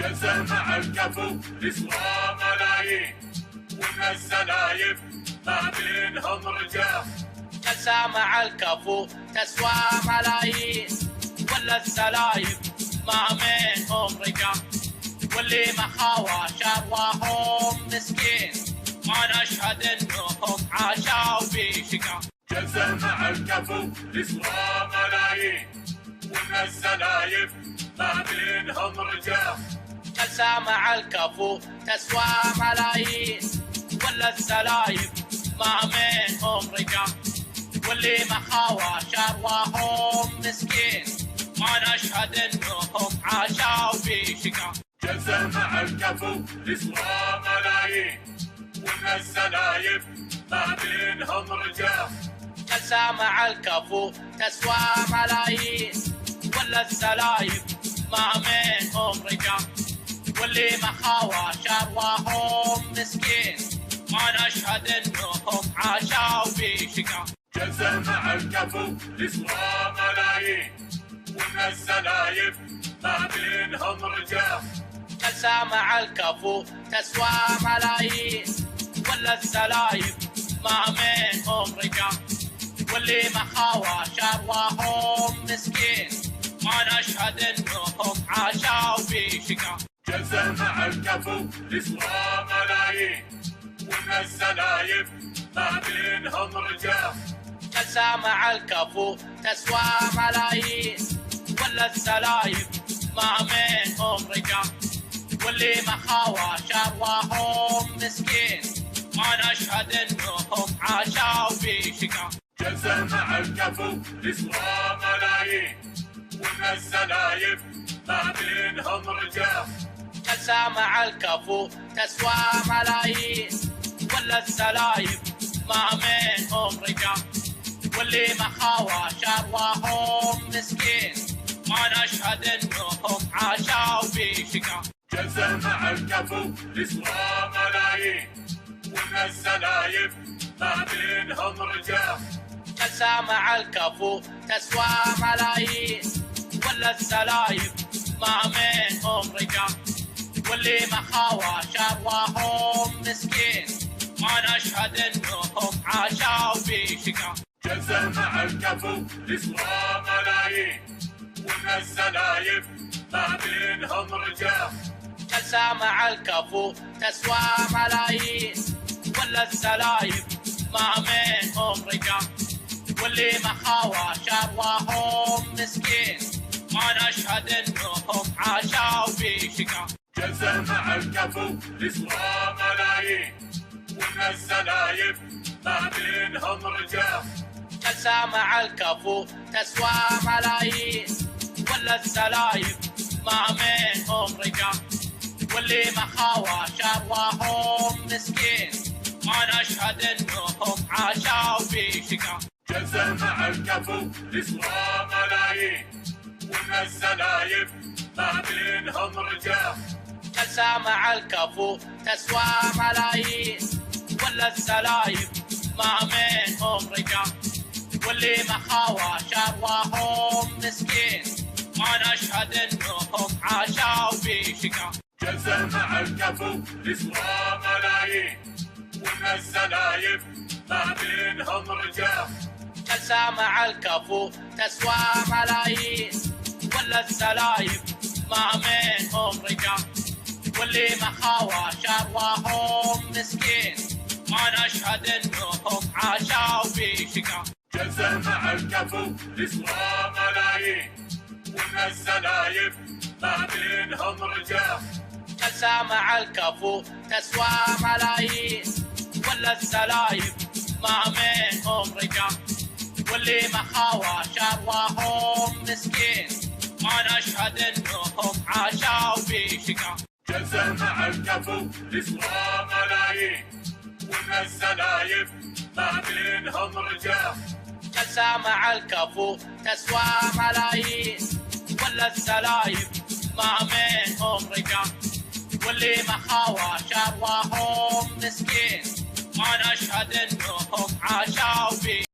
جلسة مع الكفو تسوى ملايين، ومن الزلايف ما بينهم رجال. جلسة مع الكفو تسوى ملايين، ولا الزلايف ما منهم رجال. واللي ما خاوى شرواهم مسكين، ما نشهد انهم عاشوا في شقا. جلسة مع الكفو تسوى ملايين، ومن الزلايف ما بينهم رجال. جلسة مع الكفو تسوى ملايين، ولا الزلايف ما منهم رجال. واللي ما خاوى شرواهم مسكين، ما نشهد انهم عاشوا في شقا. جلسة مع الكفو تسوى ملايين، ومن الزلايف ما بينهم رجال. جلسة مع الكفو تسوى ملايين، ولا الزلايف ما منهم رجال. واللي ما خاوى شرواهم مسكين، ما نشهد انهم عاشوا في شقا. جلسة مع الكفو تسوى ملايين، ومن الزلايف ما بينهم رجال. جلسة مع الكفو تسوى ملايين، ولا الزلايف ما منهم رجال. واللي ما خاوى شرواهم مسكين، ما نشهد انهم عاشوا في شقا. جلسة مع الكفو تسوى ملايين، ومن الزلايف ما بينهم رجال. جلسة مع الكفو تسوى ملايين، ولا الزلايف ما منهم رجال. واللي ما خاوى شرواهم مسكين، ما نشهد انهم عاشوا في شقا. جلسة مع الكفو تسوى ملايين، ومن الزلايف ما بينهم رجال. جلسة مع الكفو تسوى ملايين، ولا الزلايف ما منهم رجال. واللي ما خاوى شرواهم مسكين، ما نشهد انهم عاشوا في شقا. جلسة مع الكفو تسوى ملايين، ومن الزلايف ما بينهم رجال. جلسة مع الكفو تسوى ملايين، ولا الزلايف ما منهم رجال. واللي ما خاوى شرواهم مسكين، ما نشهد انهم عاشوا في شقا. جلسة مع الكفو تسوى ملايين، ومن الزلايف ما بينهم رجال. جلسة مع الكفو تسوى ملايين، ولا الزلايف ما منهم رجال. واللي ما خاوى شرواهم مسكين، ما نشهد انهم عاشوا في شقا. جلسة مع الكفو تسوى ملايين، ومن الزلايف ما بينهم رجال. جلسة مع الكفو تسوى ملايين، ولا الزلايف ما منهم رجال. واللي ما خاوى شرواهم مسكين، ما نشهد انهم عاشوا في شقا. جلسة مع الكفو تسوى ملايين، ومن الزلايف ما بينهم رجال. جلسة مع الكفو تسوى ملايين، ولا الزلايف ما منهم رجال. واللي ما خاوى شرواهم مسكين، ما نشهد انهم عاشوا في شقا. جلسة مع الكفو تسوى ملايين، ومن الزلايف ما بينهم رجال. جلسة مع الكفو تسوى ملايين، ولا الزلايف ما منهم رجال. واللي ما خاوى شرواهم مسكين، ما نشهد انهم عاشوا في شقا. جلسة مع الكفو تسوى ملايين، ومن الزلايف ما بينهم رجال. جلسة مع الكفو تسوى ملايين، ولا الزلايف ما منهم رجال. واللي ما خاوى شرواهم مسكين، ما نشهد انهم عاشوا في شقا. جلسة مع الكفو تسوى ملايين، ومن الزلايف ما بينهم رجال. جلسة مع الكفو تسوى ملايين، ولا الزلايف ما منهم رجال. واللي ما خاوى شرواهم مسكين، ما نشهد انهم عاشوا في